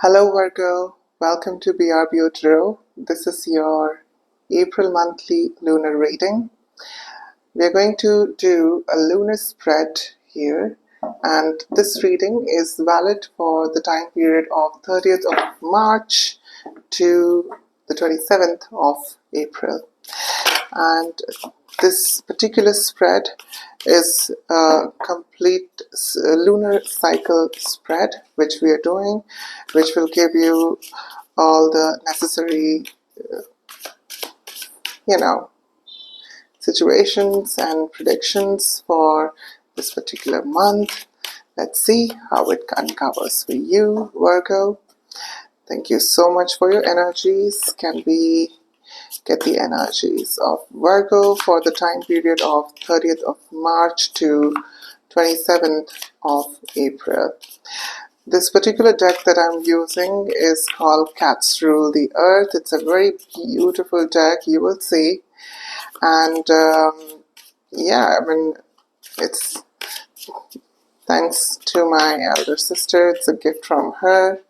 Hello Virgo, welcome to BRBO Tarot. This is your April monthly lunar reading. We are going to do a lunar spread here, and this reading is valid for the time period of 30th of March to the 27th of April. And this particular spread is a complete lunar cycle spread which we are doing, which will give you all the necessary situations and predictions for this particular month. Let's see how it uncovers for you, Virgo. Thank you so much for your energies. Can we get the energies of Virgo for the time period of 30th of March to 27th of April? This particular deck that I'm using is called Cats Rule the Earth. It's a very beautiful deck, you will see. And it's thanks to my elder sister. It's a gift from her.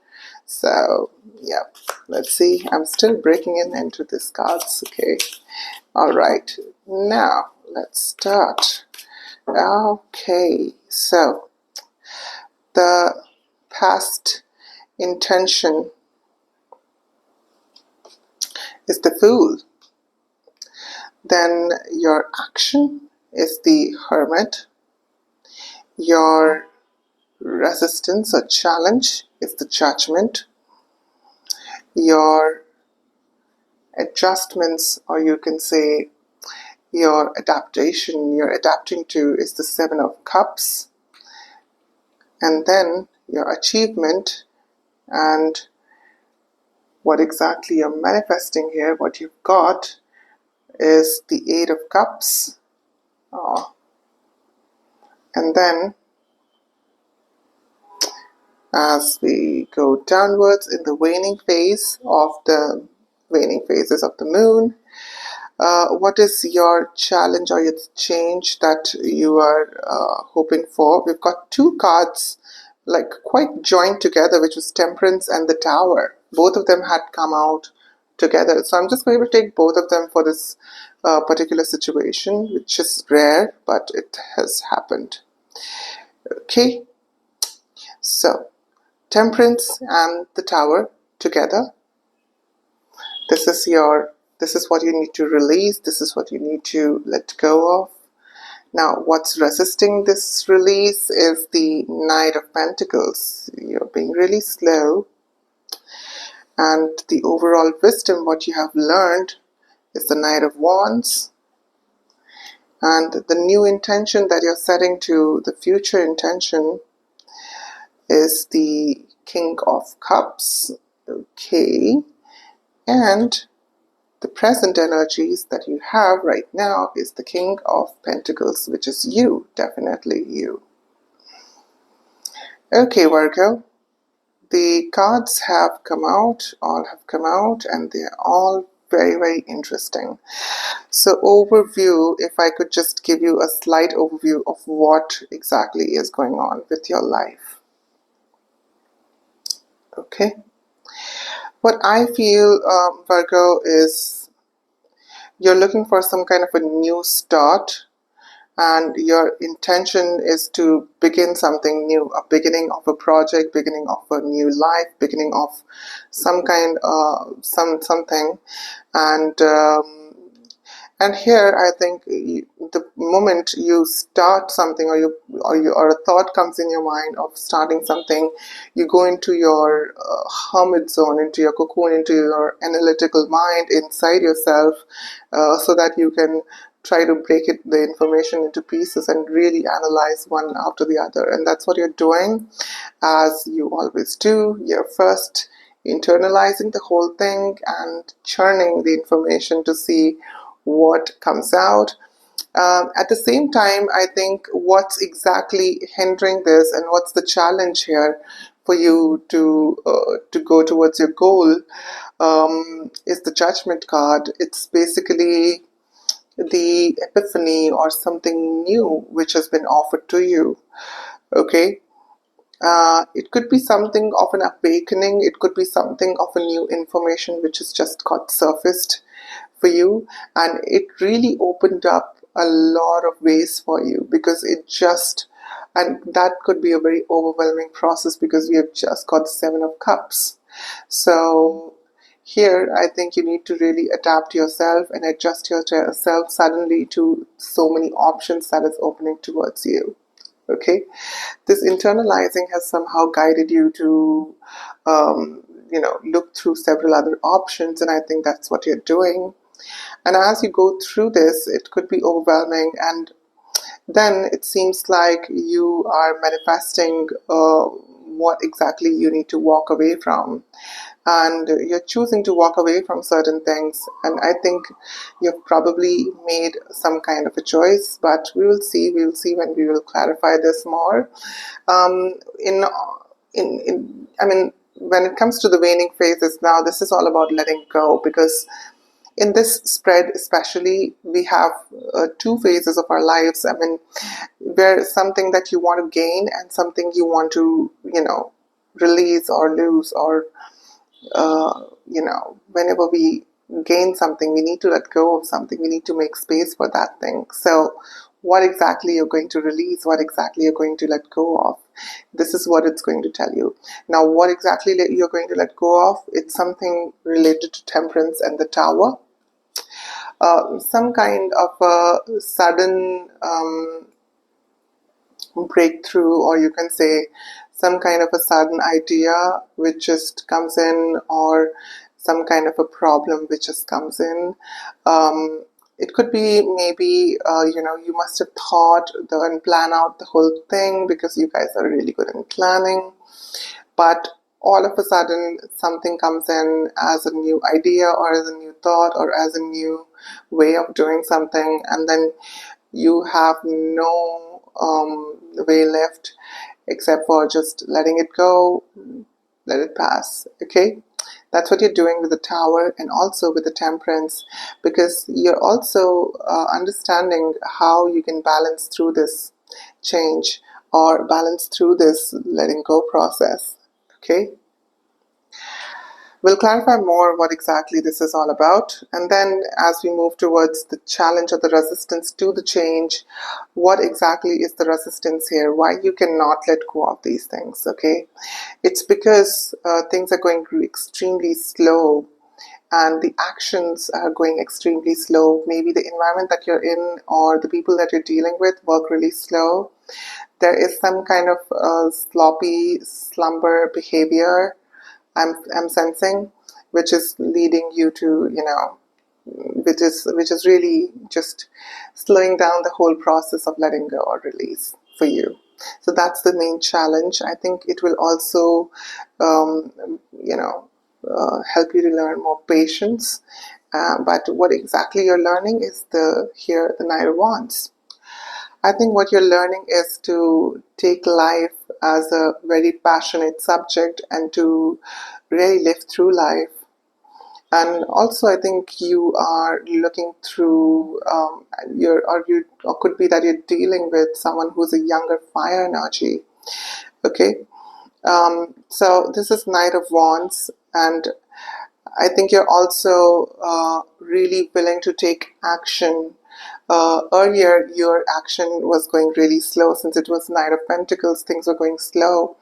So, yeah, let's see. I'm still breaking into these cards, okay? All right, now let's start. Okay, so the past intention is the Fool. Then your action is the Hermit. Your resistance or challenge is the Judgment. Your adjustments, or you can say your adaptation, you're adapting to, is the Seven of Cups. And then your achievement and what exactly you're manifesting here, what you've got, is the Eight of Cups. And then as we go downwards in the waning phases of the moon, what is your challenge or your change that you are hoping for? We've got two cards like quite joined together, which was Temperance and the Tower. Both of them had come out together, so I'm just going to take both of them for this particular situation, which is rare, but it has happened. Okay, so Temperance and the Tower together. This is what you need to release. This is what you need to let go of. Now, what's resisting this release is the Knight of Pentacles. You're being really slow. And the overall wisdom, what you have learned, is the Knight of Wands. And the new intention that you're setting to the future intention is the King of Cups. Okay. And the present energies that you have right now is the King of Pentacles, which is you, definitely you. Okay, Virgo, the cards have come out, all have come out, and they're all very, very interesting. So overview, if I could just give you a slight overview of what exactly is going on with your life. Okay. What I feel, Virgo, is you're looking for some kind of a new start, and your intention is to begin something new, a beginning of a project, beginning of a new life, beginning of some kind something. And here I think the moment you start something, or a thought comes in your mind of starting something, you go into your hermit zone, into your cocoon, into your analytical mind inside yourself, so that you can try to break the information into pieces and really analyze one after the other. And that's what you're doing, as you always do. You're first internalizing the whole thing and churning the information to see what comes out. At the same time, I think what's exactly hindering this and what's the challenge here for you to go towards your goal is the Judgment card. It's basically the epiphany or something new which has been offered to you. Okay, It could be something of an awakening. It could be something of a new information which has just got surfaced for you, and it really opened up a lot of ways for you because it just, and that could be a very overwhelming process because we have just got the Seven of Cups. So here, I think you need to really adapt yourself and adjust yourself suddenly to so many options that is opening towards you. Okay, this internalizing has somehow guided you to, look through several other options, and I think that's what you're doing. And as you go through this, it could be overwhelming, and then it seems like you are manifesting what exactly you need to walk away from. And you're choosing to walk away from certain things. And I think you've probably made some kind of a choice, but we will see. We'll see when we will clarify this more. Um, in, I mean, when it comes to the waning phases now, this is all about letting go because in this spread especially we have two phases of our lives. I mean, where something that you want to gain and something you want to release or lose, or whenever we gain something we need to let go of something, we need to make space for that thing. So what exactly you're going to release, what exactly you're going to let go of, this is what it's going to tell you. Now what exactly you're going to let go of, it's something related to temperance and the tower. Some kind of a sudden breakthrough, or you can say some kind of a sudden idea which just comes in, or some kind of a problem which just comes in. It could be maybe you must have thought and plan out the whole thing because you guys are really good in planning, but all of a sudden something comes in as a new idea or as a new thought or as a new way of doing something, and then you have no way left except for just letting it go, let it pass. Okay, that's what you're doing with the tower and also with the temperance, because you're also understanding how you can balance through this change or balance through this letting go process. Okay, we'll clarify more what exactly this is all about. And then as we move towards the challenge or the resistance to the change, what exactly is the resistance here? Why you cannot let go of these things, okay? It's because things are going extremely slow and the actions are going extremely slow. Maybe the environment that you're in or the people that you're dealing with work really slow. There is some kind of sloppy slumber behavior I'm sensing, which is leading you to, which is really just slowing down the whole process of letting go or release for you. So that's the main challenge. I think it will also, um, help you to learn more patience. But what exactly you're learning is the Knight of Wands. I think what you're learning is to take life as a very passionate subject and to really live through life. And also, I think you are looking through or could be that you're dealing with someone who's a younger fire energy. Okay, so this is Knight of Wands, and I think you're also really willing to take action. Earlier, your action was going really slow since it was Knight of Pentacles, things were going slow.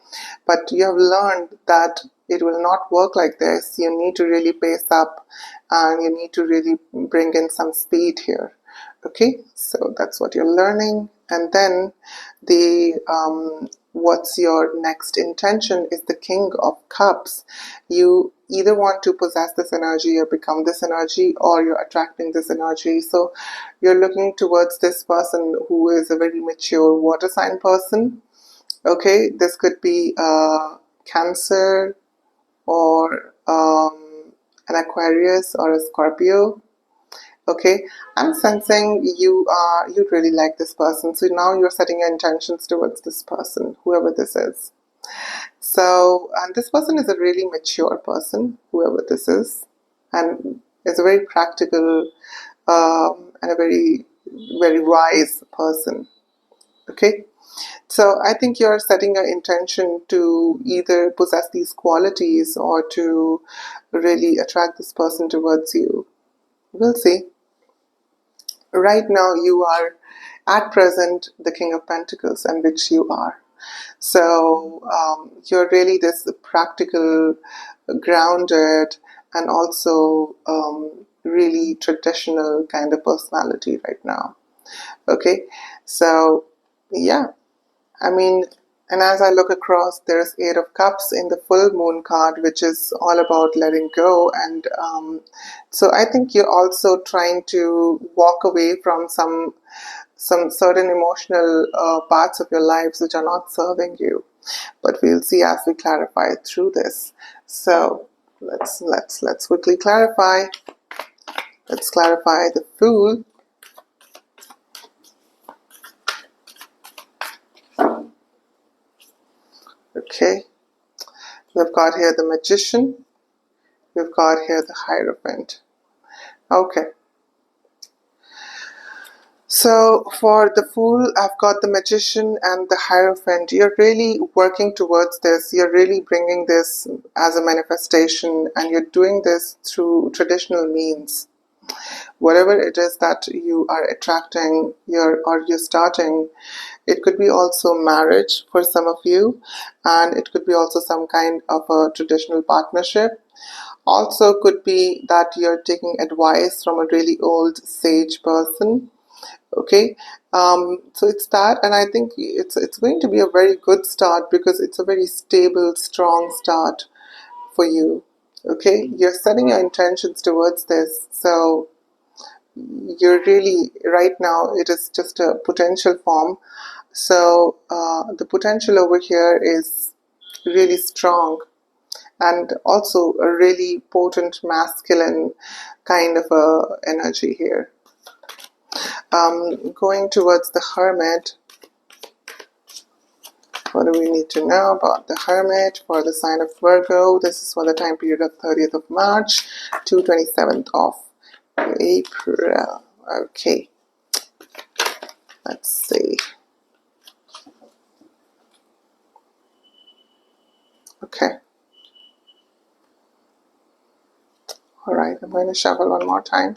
But you have learned that it will not work like this. You need to really pace up and you need to really bring in some speed here. Okay, so that's what you're learning. And then the what's your next intention is the King of Cups. You either want to possess this energy or become this energy, or you're attracting this energy. So you're looking towards this person who is a very mature water sign person. Okay, this could be Cancer or an Aquarius or a Scorpio. Okay, I'm sensing you really like this person, so now you're setting your intentions towards this person, whoever this is. So, and this person is a really mature person, whoever this is, and is a very practical and a very, very wise person. Okay, So I think you're setting your intention to either possess these qualities or to really attract this person towards you. We'll see. Right now, you are at present the King of Pentacles, and which you are. So you're really this practical, grounded, and also really traditional kind of personality right now. Okay, so yeah, I mean, and as I look across, there's Eight of Cups in the full moon card, which is all about letting go. And so I think you're also trying to walk away from some certain emotional parts of your lives which are not serving you. But we'll see as we clarify through this. So let's quickly clarify. Let's clarify the Fool. Okay, we've got here the Magician. We've got here the Hierophant. Okay. So for the Fool, I've got the Magician and the Hierophant. You're really working towards this. You're really bringing this as a manifestation, and you're doing this through traditional means. Whatever it is that you are attracting, you're starting, it could be also marriage for some of you, and it could be also some kind of a traditional partnership. Also could be that you're taking advice from a really old sage person. Okay, so it's that, and I think it's going to be a very good start because it's a very stable, strong start for you. Okay, you're setting your intentions towards this, so you're really right now. It is just a potential form, so the potential over here is really strong, and also a really potent masculine kind of a energy here. Going towards the Hermit. What do we need to know about the Hermit for the sign of Virgo? This is for the time period of 30th of March to 27th of April. Okay, let's see. Okay, all right, I'm going to shuffle one more time.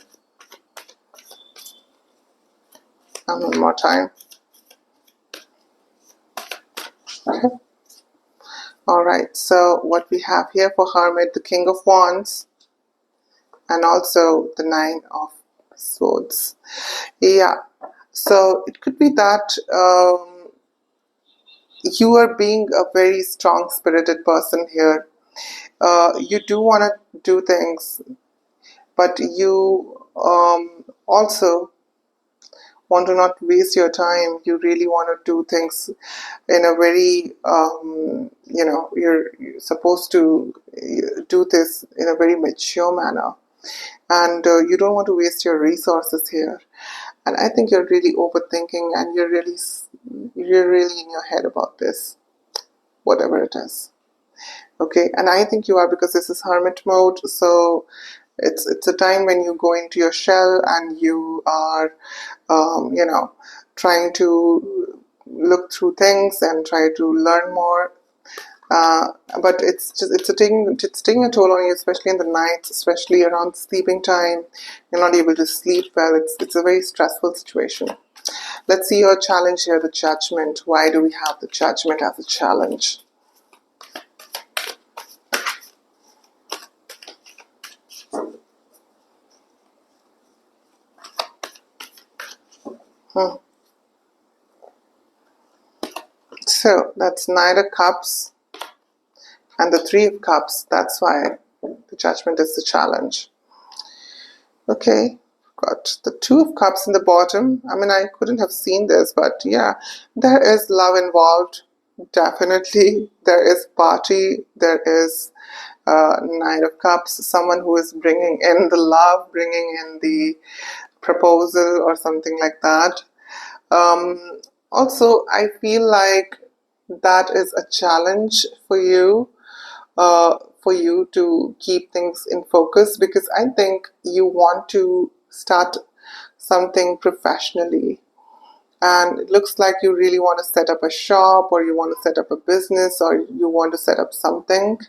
And one more time. Okay. All right, so what we have here for Hermit, the King of Wands, and also the Nine of Swords. Yeah, so it could be that you are being a very strong spirited person here. You do want to do things, but you also want to not waste your time. You really want to do things in a very, you're supposed to do this in a very mature manner. And you don't want to waste your resources here. And I think you're really overthinking, and you're really in your head about this, whatever it is. Okay, and I think you are, because this is hermit mode, so it's a time when you go into your shell and you are, trying to look through things and try to learn more. But it's taking a toll on you, especially in the nights, especially around sleeping time. You're not able to sleep well. It's a very stressful situation. Let's see your challenge here, the Judgment. Why do we have the Judgment as a challenge? So that's Knight of Cups and the Three of Cups. That's why the Judgment is the challenge. Okay, got the Two of Cups in the bottom. I mean, I couldn't have seen this, but yeah, there is love involved. Definitely, there is party. There is Knight of Cups. Someone who is bringing in the love, bringing in the proposal or something like that. Also, I feel like that is a challenge for you to keep things in focus, because I think you want to start something professionally. and it looks like you really want to set up a shop, or you want to set up a business, or you want to set up something,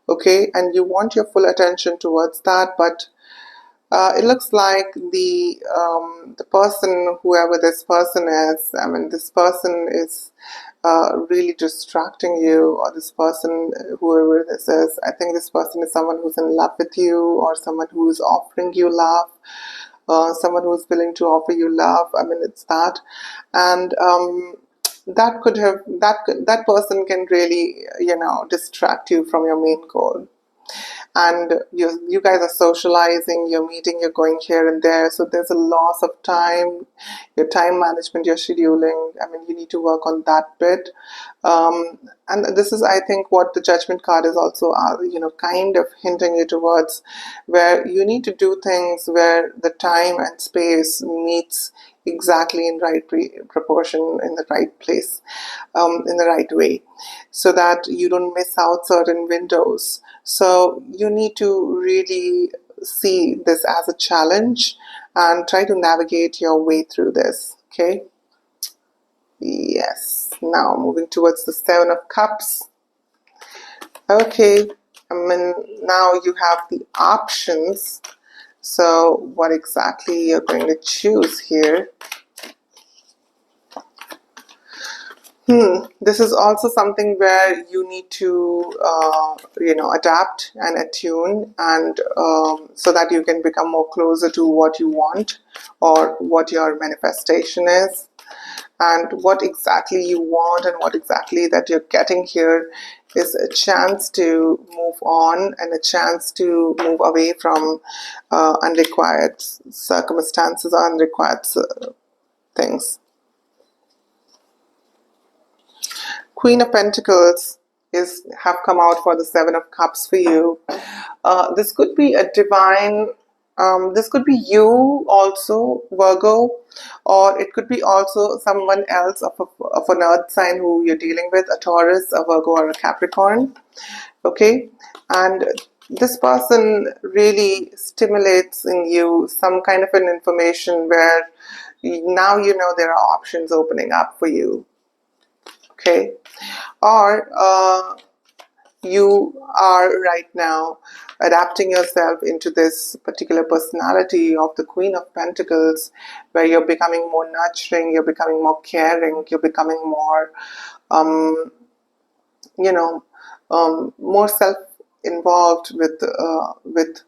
okay, and you want your full attention towards that. But it looks like the person, whoever this person is, I mean, this person is really distracting you, or this person, whoever this is, I think this person is someone who's in love with you, or someone who's offering you love, someone who's willing to offer you love. I mean, it's that, and that person can really, distract you from your main goal. And you guys are socializing, you're meeting, you're going here and there, so there's a loss of time, your time management, your scheduling. I mean, you need to work on that bit. And this is, I think, what the Judgment card is also kind of hinting you towards, where you need to do things where the time and space meets exactly in right proportion, in the right place, in the right way, so that you don't miss out certain windows. So you need to really see this as a challenge and try to navigate your way through this. Okay. Yes. Now moving towards the Seven of Cups. Okay. I mean, now you have the options. So what exactly you're going to choose here? This is also something where you need to, adapt and attune, and so that you can become more closer to what you want, or what your manifestation is, and what exactly you want, and what exactly that you're getting here is a chance to move on, and a chance to move away from unrequired circumstances or unrequired things. Queen of Pentacles have come out for the Seven of Cups for you. This could be a divine, this could be you also, Virgo, or it could be also someone else of an earth sign who you're dealing with, a Taurus, a Virgo, or a Capricorn. Okay, and this person really stimulates in you some kind of an information where now you know there are options opening up for you. Okay, or you are right now adapting yourself into this particular personality of the Queen of Pentacles, where you're becoming more nurturing, you're becoming more caring, you're becoming more, more self-involved with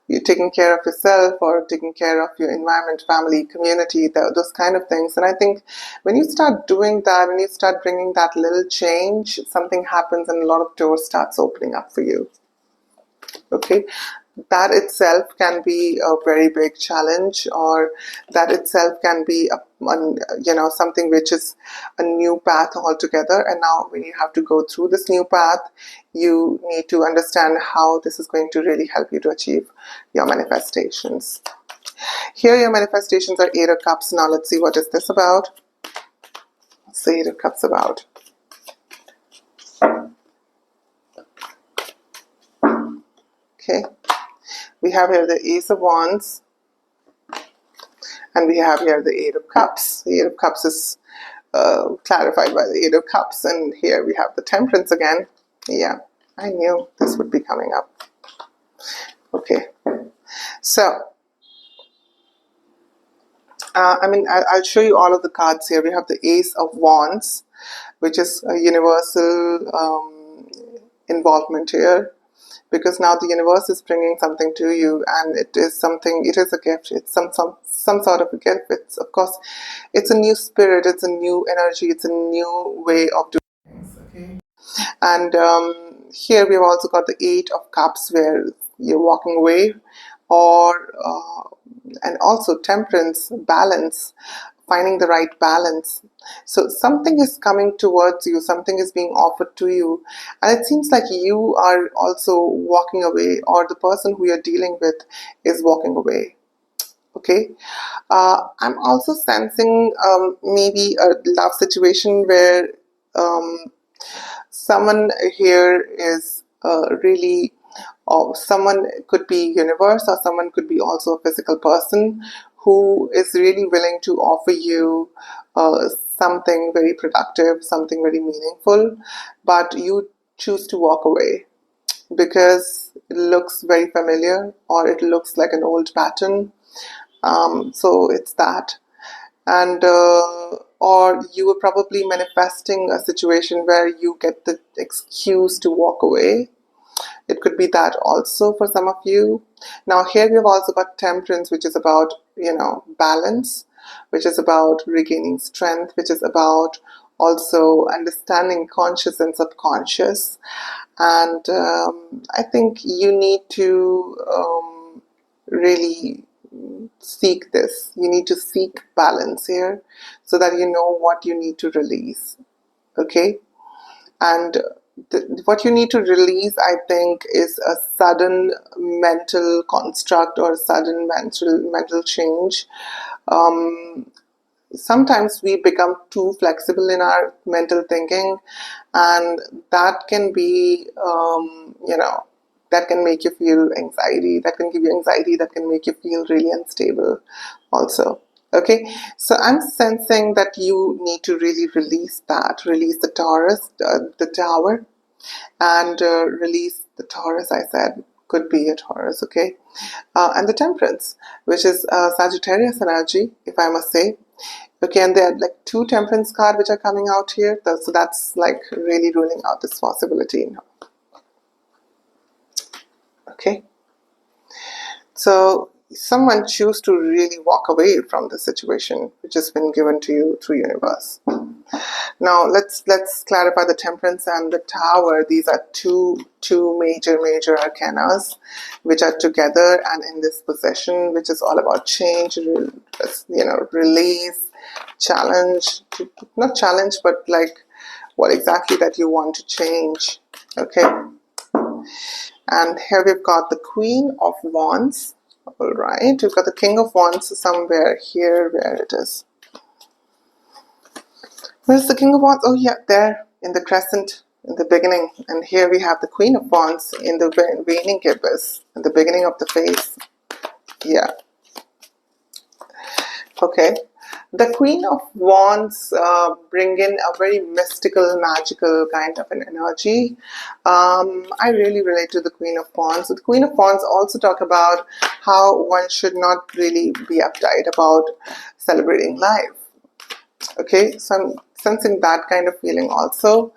you taking care of yourself, or taking care of your environment, family, community, those kind of things. And I think when you start doing that, when you start bringing that little change, something happens and a lot of doors starts opening up for you. Okay, that itself can be a very big challenge, or that itself can be something which is a new path altogether. And now when you have to go through this new path, you need to understand how this is going to really help you to achieve your manifestations. Here your manifestations are Eight of Cups. Now let's see what is this about. What's the Eight of Cups about? Okay, we have here the Ace of Wands, and we have here the Eight of Cups. The Eight of Cups is clarified by the Eight of Cups, and here we have the Temperance again. Yeah, I knew this would be coming up. Okay, so I'll show you all of the cards here. We have the Ace of Wands, which is a universal involvement here, because now the universe is bringing something to you, and it is a gift. It's some sort of a gift. It's, of course, it's a new spirit, it's a new energy, it's a new way of doing things. Okay, and here we've also got the Eight of Cups, where you're walking away, or and also Temperance, balance, finding the right balance. So something is coming towards you, something is being offered to you, and it seems like you are also walking away, or the person who you're dealing with is walking away. Okay, I'm also sensing maybe a love situation where someone here is really, or someone could be universe, or someone could be also a physical person who is really willing to offer you uh, something very productive, something very meaningful, but you choose to walk away because it looks very familiar or it looks like an old pattern. So it's that. And or you were probably manifesting a situation where you get the excuse to walk away. It could be that also for some of you. Now here we've also got temperance, which is about, balance, which is about regaining strength, which is about also understanding conscious and subconscious. And I think you need to really seek this. You need to seek balance here so that you know what you need to release. Okay? And what you need to release, I think, is a sudden mental construct or a sudden mental change. Sometimes we become too flexible in our mental thinking, and that can be, that can make you feel anxiety, that can give you anxiety, that can make you feel really unstable also. Okay, so I'm sensing that you need to really release that, release the Taurus, the Tower, and release the Taurus, I said, could be a Taurus, okay? And the Temperance, which is Sagittarius energy, if I must say. Okay, and there are like two Temperance cards which are coming out here, so that's like really ruling out this possibility. Okay, so someone choose to really walk away from the situation which has been given to you through universe. Now let's clarify the Temperance and the Tower. These are two major arcanas which are together and in this possession, which is all about change, release, challenge, not challenge, but like what exactly that you want to change. Okay, and here we've got the Queen of Wands. All right, we've got the King of Wands somewhere here. Where it is? Where's the King of Wands? Oh yeah, there in the crescent in the beginning. And here we have the Queen of Wands in the waning gibbous, in the beginning of the face. Yeah. Okay. The Queen of Wands bring in a very mystical, magical kind of an energy. I really relate to the Queen of Wands. The Queen of Wands also talk about how one should not really be uptight about celebrating life. Okay, so I'm sensing that kind of feeling also,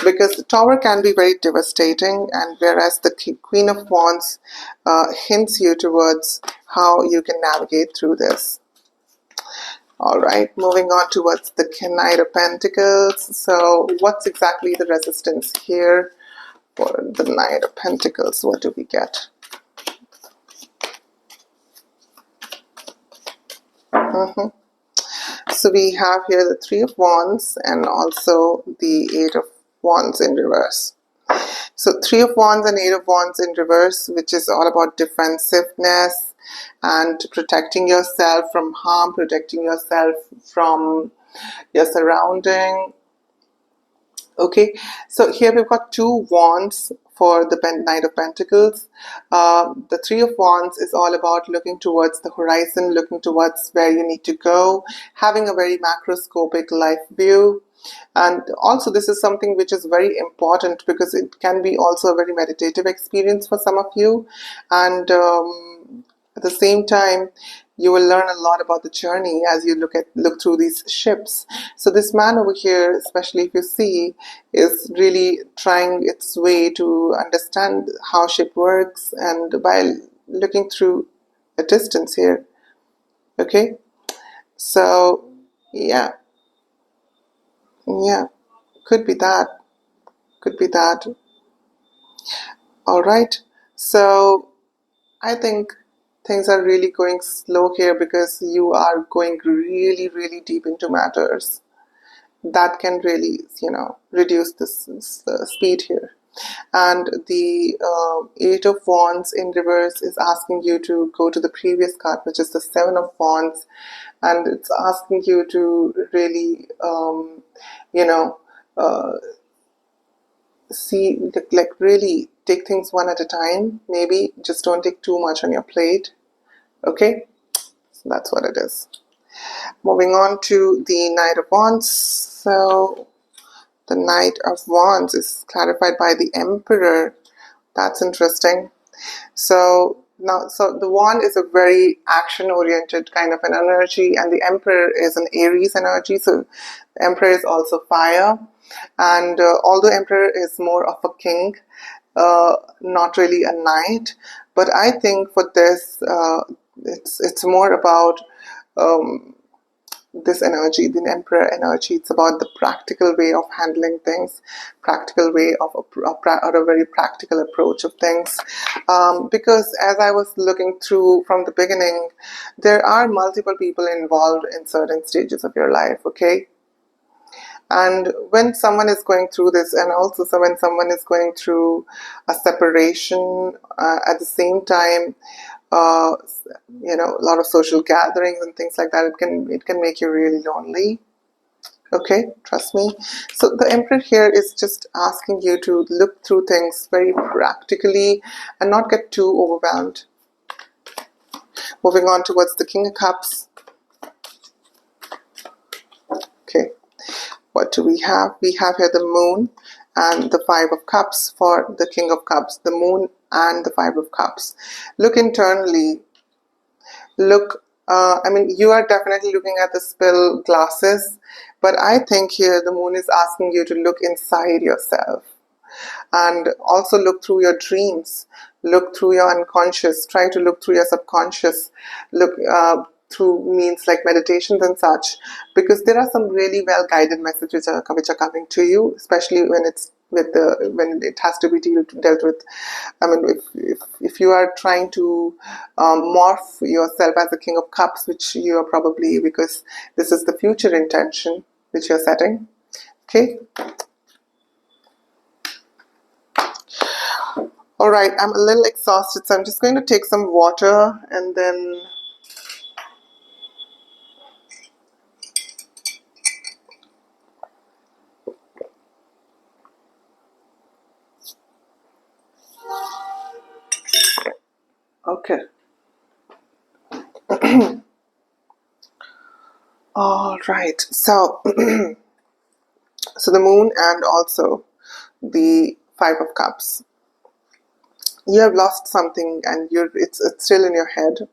because the Tower can be very devastating, and whereas the Queen of Wands hints you towards how you can navigate through this. All right, moving on towards the Knight of Pentacles. So what's exactly the resistance here for the Knight of Pentacles? What do we get? So we have here the Three of Wands and also the Eight of Wands in reverse. So Three of Wands and Eight of Wands in reverse, which is all about defensiveness and protecting yourself from harm, protecting yourself from your surrounding. Okay, so here we've got two wands for the Knight of Pentacles. The Three of Wands is all about looking towards the horizon, looking towards where you need to go, having a very macroscopic life view. And also this is something which is very important because it can be also a very meditative experience for some of you. And at the same time, you will learn a lot about the journey as you look through these ships. So this man over here, especially if you see, is really trying its way to understand how ship works, and by looking through a distance here. Okay, so yeah, could be that, could be that. All right, so I think things are really going slow here because you are going really deep into matters that can really, reduce this speed here. And the Eight of Wands in reverse is asking you to go to the previous card, which is the Seven of Wands, and it's asking you to really, you know, uh, see, like really take things one at a time. Maybe just don't take too much on your plate. Okay, so that's what it is. Moving on to the Knight of Wands. So the Knight of Wands is clarified by the Emperor. That's interesting. So now, so the Wand is a very action-oriented kind of an energy, and the Emperor is an Aries energy. So the Emperor is also fire, and although Emperor is more of a king, not really a knight, but I think for this, it's more about this energy, the Emperor energy. It's about the practical way of handling things, practical way of or a very practical approach of things. Because as I was looking through from the beginning, there are multiple people involved in certain stages of your life, okay? And when someone is going through this, and also so when someone is going through a separation, at the same time, uh, a lot of social gatherings and things like that, it can make you really lonely. Okay, trust me. So the Emperor here is just asking you to look through things very practically and not get too overwhelmed. Moving on towards the King of Cups. Okay, what do we have? We have here the Moon and the Five of Cups for the King of Cups. The Moon and the Five of Cups. Look internally. Look, you are definitely looking at the spill glasses, but I think here the Moon is asking you to look inside yourself and also look through your dreams, look through your unconscious, try to look through your subconscious, look through means like meditations and such, because there are some really well guided messages which are coming to you, especially when it's when it has to be dealt with. I mean, if you are trying to morph yourself as the King of Cups, which you are probably, because this is the future intention which you're setting. Okay. All right, I'm a little exhausted, so I'm just going to take some water and then okay. All right. So so the Moon and also the Five of Cups. You have lost something and it's still in your head.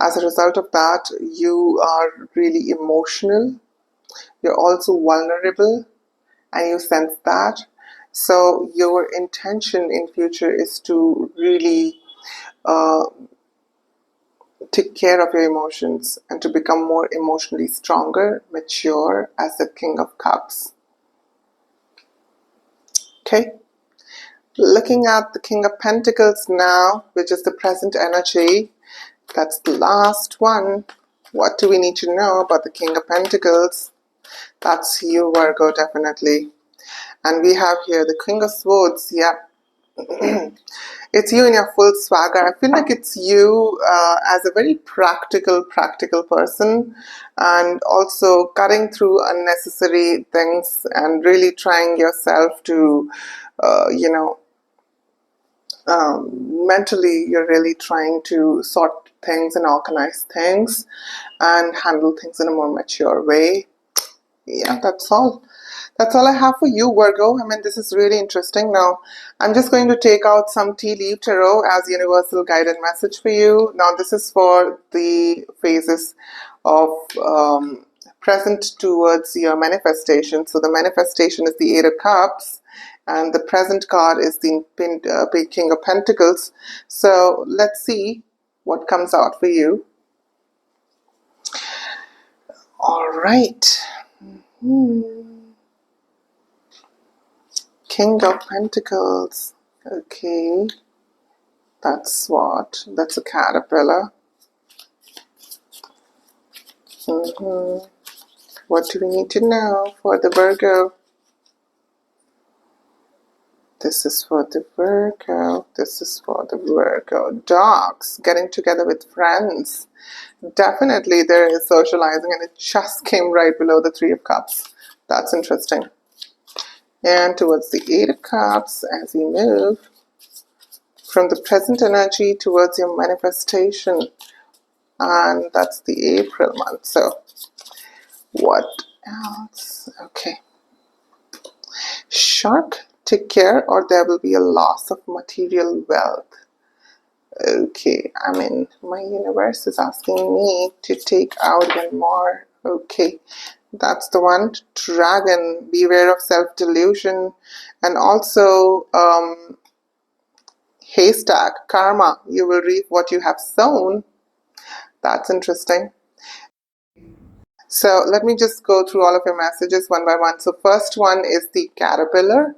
As a result of that, you are really emotional. You're also vulnerable and you sense that. So your intention in future is to really uh, take care of your emotions and to become more emotionally stronger, mature as the King of Cups. Okay? Looking at the King of Pentacles now, which is the present energy, that's the last one. What do we need to know about the King of Pentacles? That's you, Virgo, definitely. And we have here the King of Swords. Yeah. It's you in your full swagger. I feel like it's you as a very practical person, and also cutting through unnecessary things and really trying yourself to, mentally, you're really trying to sort things and organize things and handle things in a more mature way. Yeah, that's all. That's all I have for you, Virgo. I mean, this is really interesting. Now, I'm just going to take out some tea leaf tarot as universal guided message for you. Now, this is for the phases of present towards your manifestation. So the manifestation is the Eight of Cups, and the present card is the King of Pentacles. So let's see what comes out for you. All right. King of Pentacles. Okay. That's what? That's a caterpillar. What do we need to know for the Virgo? This is for the Virgo. This is for the Virgo. Dogs. Getting together with friends. Definitely there is socializing, and it just came right below the Three of Cups. That's interesting. And towards the Eight of Cups, as we move from the present energy towards your manifestation. and that's the April month. So what else? Okay. Shark, take care or there will be a loss of material wealth. Okay, I mean, my universe is asking me to take out even more. Okay, that's the one. Dragon, beware of self-delusion. And also, haystack, karma, you will reap what you have sown. That's interesting. So let me just go through all of your messages one by one. So first one is the caterpillar,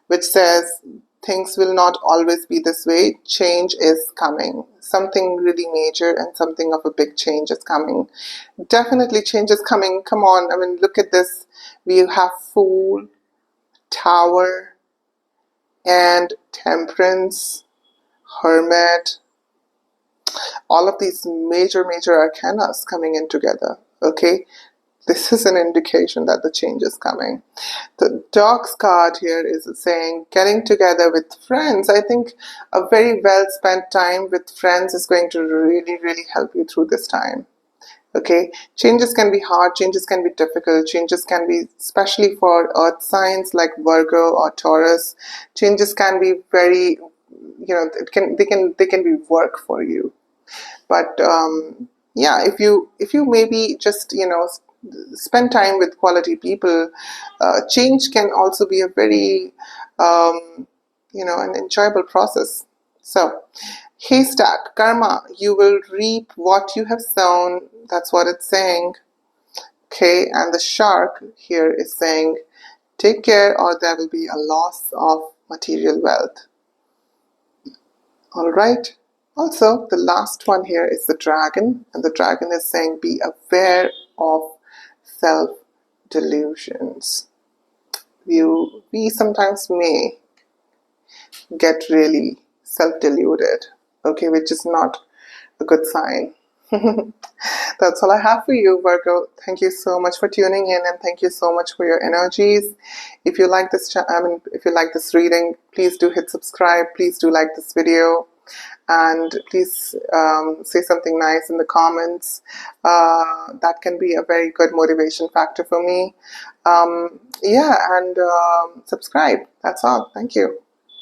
which says things will not always be this way. Change is coming. Something really major and something of a big change is coming. Definitely change is coming. Come on. I mean, look at this. We have Fool, Tower, and Temperance, Hermit. All of these major arcanas coming in together. Okay. This is an indication that the change is coming. The dogs card here is saying getting together with friends. I think a very well spent time with friends is going to really help you through this time. Okay, changes can be hard, changes can be difficult, changes can be, especially for earth signs like Virgo or Taurus, changes can be very, they can be work for you. But yeah, if you maybe just spend time with quality people, change can also be a very an enjoyable process. So haystack, karma, you will reap what you have sown. That's what it's saying. Okay, and the shark here is saying take care or there will be a loss of material wealth. All right. Also, the last one here is the dragon, and the dragon is saying be aware of self delusions. We sometimes may get really self deluded, okay, which is not a good sign. That's all I have for you, Virgo. Thank you so much for tuning in, and thank you so much for your energies. If you like if you like this reading, please do hit subscribe. Please do like this video, and please say something nice in the comments. That can be a very good motivation factor for me. Yeah, and subscribe. That's all. Thank you.